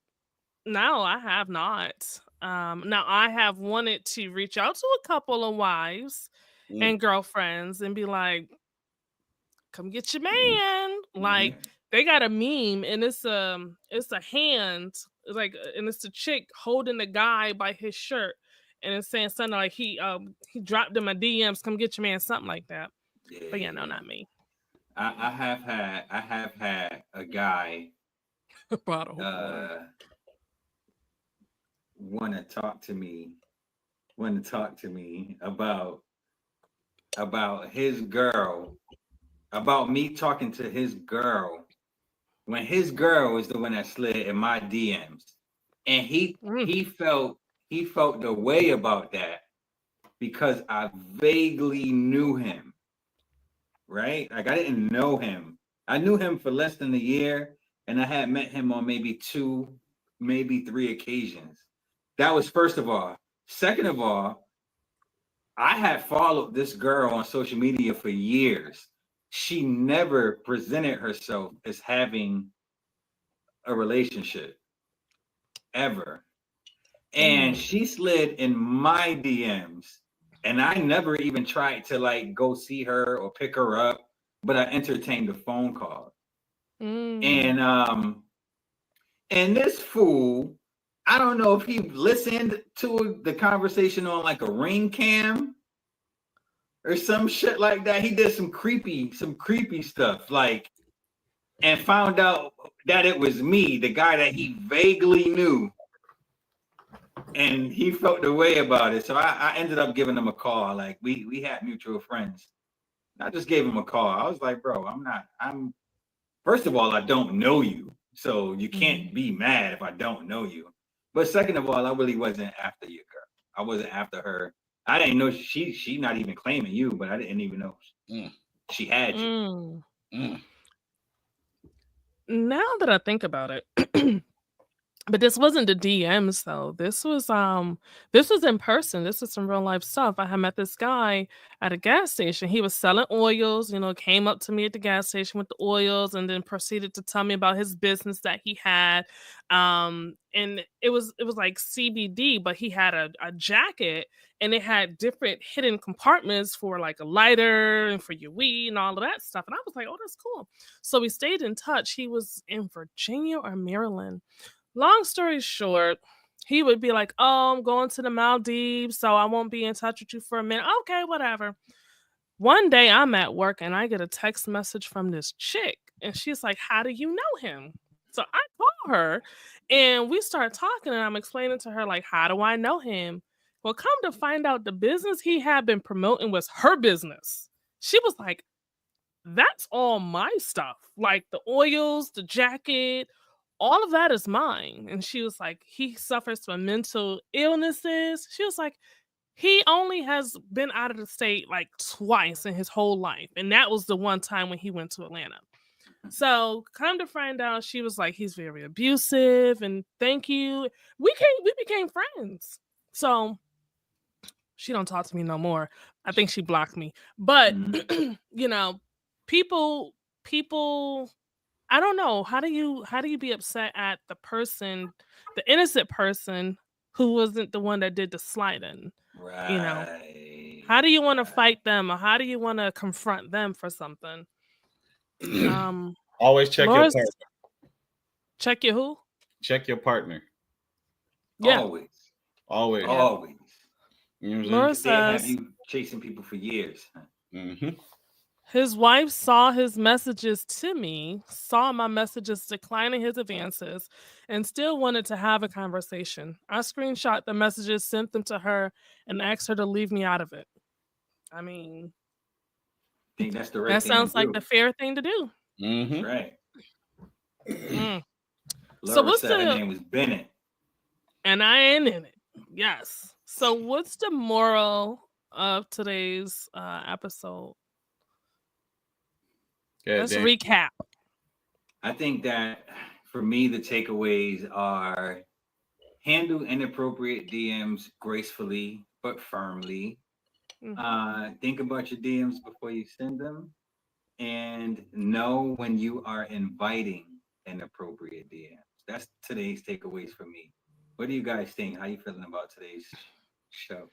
no, I have not. Now I have wanted to reach out to a couple of wives and girlfriends and be like, come get your man. Like they got a meme and it's a hand, it's like, and it's a chick holding the guy by his shirt and it's saying something like he dropped in my DMs, come get your man, something like that. But yeah, no, not me. I have had a guy want to talk to me about his girl, about me talking to his girl when his girl was the one that slid in my DMs, and he felt the way about that because I vaguely knew him. Right? Like I didn't know him. I knew him for less than a year, and I had met him on maybe 2, maybe 3 occasions. That was first of all. Second of all, I had followed this girl on social media for years. She never presented herself as having a relationship ever. And she slid in my DMs. And I never even tried to like go see her or pick her up, but I entertained a phone call. And this fool, I don't know if he listened to the conversation on like a ring cam or some shit like that. He did some creepy stuff, like, and found out that it was me, the guy that he vaguely knew. And he felt the way about it. So I ended up giving him a call. Like we had mutual friends. I just gave him a call. I was like, bro, first of all, I don't know you. So you can't be mad if I don't know you. But second of all, I really wasn't after your girl. I wasn't after her. I didn't know she not even claiming you, but I didn't even know she had you. Now that I think about it, but this wasn't the DMs though. This was in person. This was some real life stuff. I had met this guy at a gas station. He was selling oils, came up to me at the gas station with the oils and then proceeded to tell me about his business that he had. And it was like CBD, but he had a jacket and it had different hidden compartments for like a lighter and for your weed and all of that stuff. And I was like, oh, that's cool. So we stayed in touch. He was in Virginia or Maryland. Long story short, he would be like, oh, I'm going to the Maldives, so I won't be in touch with you for a minute. Okay, whatever. One day I'm at work and I get a text message from this chick and she's like, how do you know him? So I call her and we start talking and I'm explaining to her, like, how do I know him? Well, come to find out the business he had been promoting was her business. She was like, that's all my stuff. Like the oils, the jacket, all of that is mine. And she was like, he suffers from mental illnesses. She was like, he only has been out of the state like twice in his whole life. And that was the one time when he went to Atlanta. So come to find out, she was like, he's very abusive and thank you. We became friends. So she don't talk to me no more. I think she blocked me. But you know, people, I don't know. How do you be upset at the person, the innocent person who wasn't the one that did the sliding? Right. You know, how do you want to fight them, or how do you want to confront them for something? Always check Laura's, your partner. check your who? Check your partner. Yeah. Always. Yeah. You know what I'm Laura saying? They have says you chasing people for years. his wife saw his messages to me, saw my messages declining his advances, and still wanted to have a conversation. I screenshot the messages, sent them to her, and asked her to leave me out of it. I mean, I think that's the right that thing to sounds like do. the fair thing to do. That's right. So Laura what's said her the, name was Bennett. and I ain't in it. Yes. So what's the moral of today's episode? Let's recap. I think that for me, the takeaways are handle inappropriate DMs gracefully but firmly. Think about your DMs before you send them, and know when you are inviting inappropriate DMs. That's today's takeaways for me. What do you guys think? How you feeling about today's show?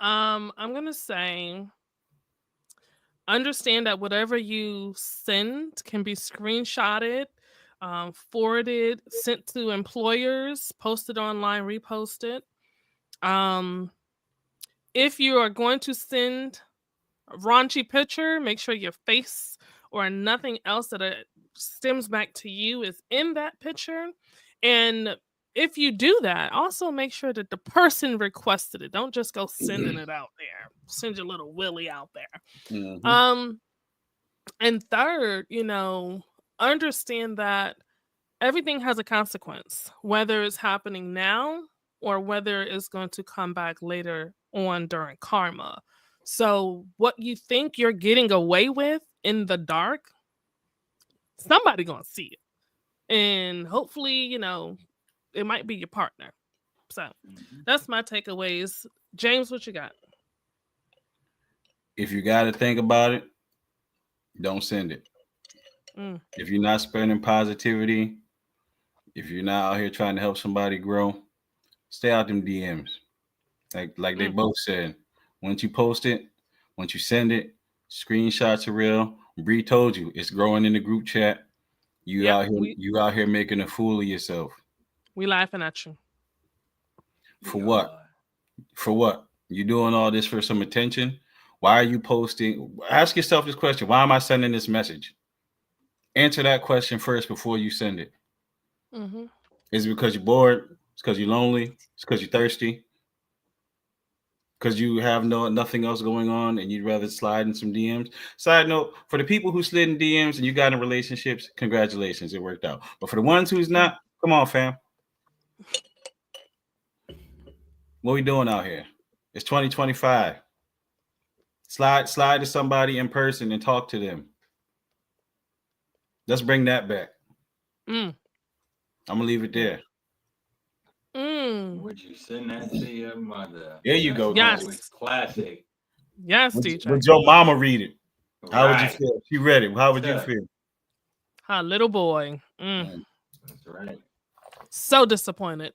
I'm gonna say, understand that whatever you send can be screenshotted, forwarded, sent to employers, posted online, reposted. If you are going to send a raunchy picture, make sure your face or nothing else that stems back to you is in that picture. And if you do that, also make sure that the person requested it. Don't just go sending it out there. Send your little willy out there. And third, understand that everything has a consequence, whether it's happening now or whether it's going to come back later on during karma. So what you think you're getting away with in the dark, somebody gonna see it. And hopefully, it might be your partner. So that's my takeaways. James, what you got? If you got to think about it, don't send it. If you're not spreading positivity, if you're not out here trying to help somebody grow, stay out them DMs. Like they both said, once you post it, once you send it, screenshots are real. Bree told you it's growing in the group chat. You out here making a fool of yourself. We laughing at you. For what? For what? You doing all this for some attention? Why are you posting? Ask yourself this question. Why am I sending this message? Answer that question first before you send it. Is it because you're bored? It's because you're lonely? It's because you're thirsty? Because you have nothing else going on and you'd rather slide in some DMs? Side note, for the people who slid in DMs and you got in relationships, congratulations, it worked out. But for the ones who's not, come on, fam. What we doing out here? It's 2025. Slide to somebody in person and talk to them. Let's bring that back. I'm gonna leave it there. Would you send that to your mother? There you go. Yes. Classic. Yes, DJ. Would your mama read it? How would you Right. feel? She read it. How would you feel? Her little boy. That's right. So disappointed.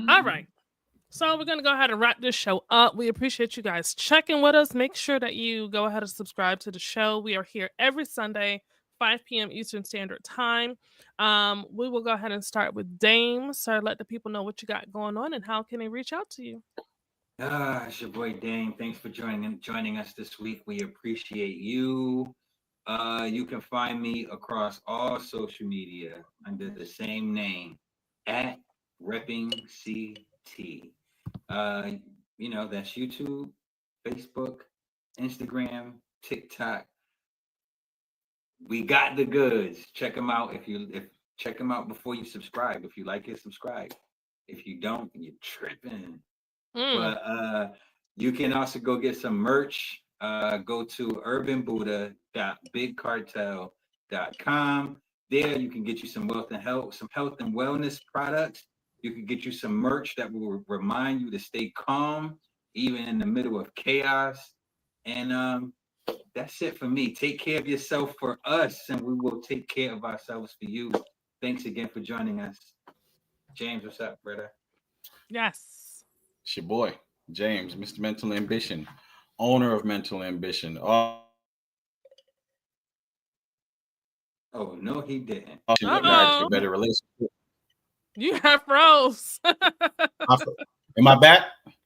All right. So we're going to go ahead and wrap this show up. We appreciate you guys checking with us. Make sure that you go ahead and subscribe to the show. We are here every Sunday, 5 p.m. Eastern Standard Time. We will go ahead and start with Dame. Sir, let the people know what you got going on and how can they reach out to you. It's your boy Dame. Thanks for joining us this week. We appreciate you. You can find me across all social media under the same name, at ReppingCT. That's YouTube, Facebook, Instagram, TikTok. We got the goods. Check them out. Check them out before you subscribe. If you like it, subscribe. If you don't, you're tripping. But you can also go get some merch. Go to urbanbuddha.bigcartel.com. There you can get you some health and wellness products. You can get you some merch that will remind you to stay calm, even in the middle of chaos. And that's it for me. Take care of yourself for us, and we will take care of ourselves for you. Thanks again for joining us. James, what's up, brother? Yes. It's your boy, James, Mr. Mental Ambition, owner of Mental Ambition. Oh, no, he didn't. A better relationship. You have froze. Am I back?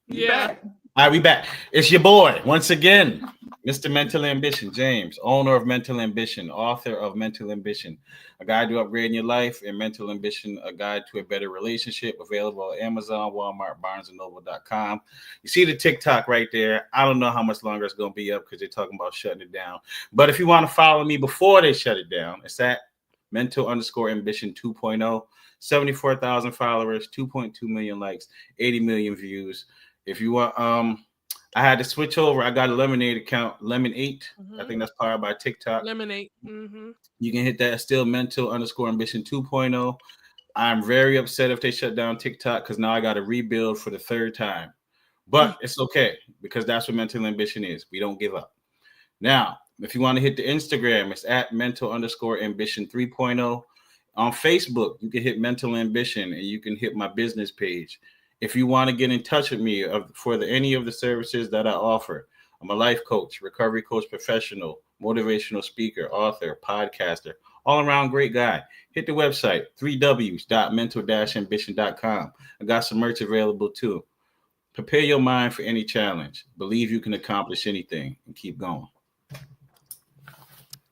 Yeah. All right, we back. It's your boy, once again, Mr. Mental Ambition, James, owner of Mental Ambition, author of Mental Ambition, A Guide to Upgrading Your Life, and Mental Ambition, A Guide to a Better Relationship, available at Amazon, Walmart, BarnesandNoble.com. You see the TikTok right there. I don't know how much longer it's going to be up because they're talking about shutting it down. But if you want to follow me before they shut it down, it's at Mental_Ambition 2.0, 74,000 followers, 2.2 million likes, 80 million views. If you want, I had to switch over. I got a Lemonade account, Lemon8. I think that's powered by TikTok. Lemonade. Mm-hmm. You can hit that. It's still Mental_Ambition 2.0. I'm very upset if they shut down TikTok because now I got to rebuild for the third time. But it's okay because that's what Mental Ambition is. We don't give up. Now, if you want to hit the Instagram, it's at Mental_Ambition 3.0. On Facebook, you can hit Mental Ambition and you can hit my business page. If you want to get in touch with me for any of the services that I offer, I'm a life coach, recovery coach professional, motivational speaker, author, podcaster, all-around great guy. Hit the website, 3w.mental-ambition.com. I got some merch available too. Prepare your mind for any challenge. Believe you can accomplish anything and keep going.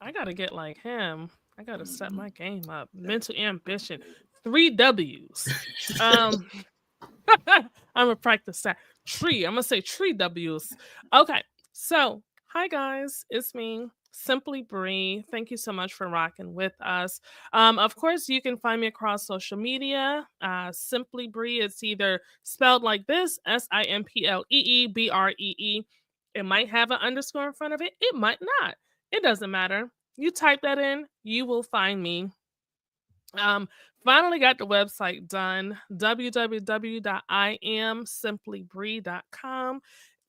I got to get like him. I got to set my game up. Mental Ambition, 3 W's. I'm gonna practice that. I'm gonna say 3 W's. Okay, so hi guys, it's me, Simply Bree. Thank you so much for rocking with us. Of course, you can find me across social media. Simply Bree. It's either spelled like this: SIMPLEEBREE. It might have an underscore in front of it. It might not. It doesn't matter. You type that in, you will find me. Finally got the website done, www.IamSimplyBree.com.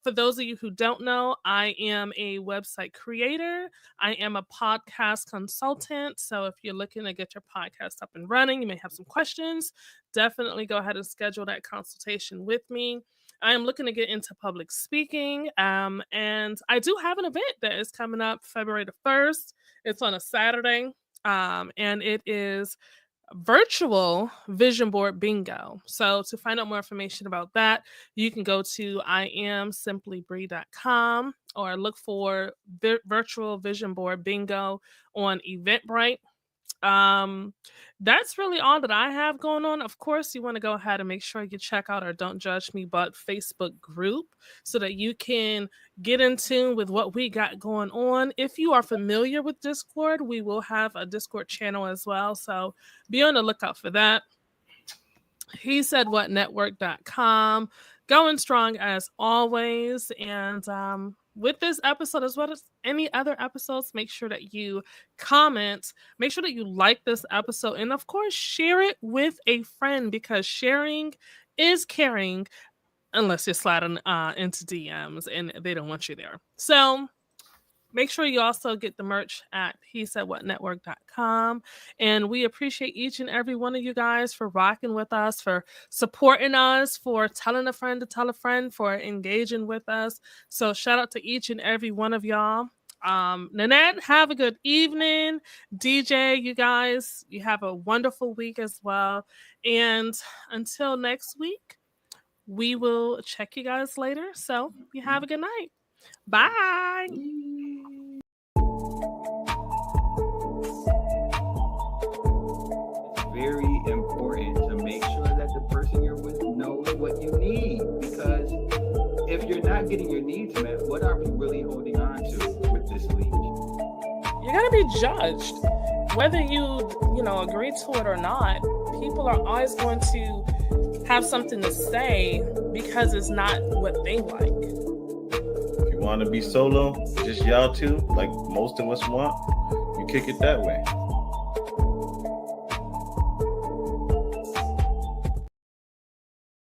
For those of you who don't know, I am a website creator. I am a podcast consultant. So if you're looking to get your podcast up and running, you may have some questions, definitely go ahead and schedule that consultation with me. I am looking to get into public speaking. And I do have an event that is coming up February the 1st. It's on a Saturday. And it is virtual vision board bingo. So to find out more information about that, you can go to IamSimplyBree.com or look for virtual vision board bingo on Eventbrite. That's really all that I have going on. Of course, you want to go ahead and make sure you check out our Don't Judge Me But Facebook group so that you can get in tune with what we got going on. If you are familiar with Discord, we will have a Discord channel as well. So be on the lookout for that. He said what network.com. Going strong as always. And with this episode, as well as any other episodes, make sure that you comment, make sure that you like this episode, and of course, share it with a friend because sharing is caring unless you're sliding into DMs and they don't want you there. So make sure you also get the merch at hesaidwhatnetwork.com. And we appreciate each and every one of you guys for rocking with us, for supporting us, for telling a friend to tell a friend, for engaging with us. So shout out to each and every one of y'all. Nanette, have a good evening. DJ, you guys, you have a wonderful week as well. And until next week, we will check you guys later. So you have a good night. Bye. It's very important to make sure that the person you're with knows what you need, because if you're not getting your needs met, what are we really holding on to with this leash? You gonna be judged. Whether you agree to it or not, people are always going to have something to say because it's not what they like. If you want to be solo, just y'all two, like most of us want, you kick it that way.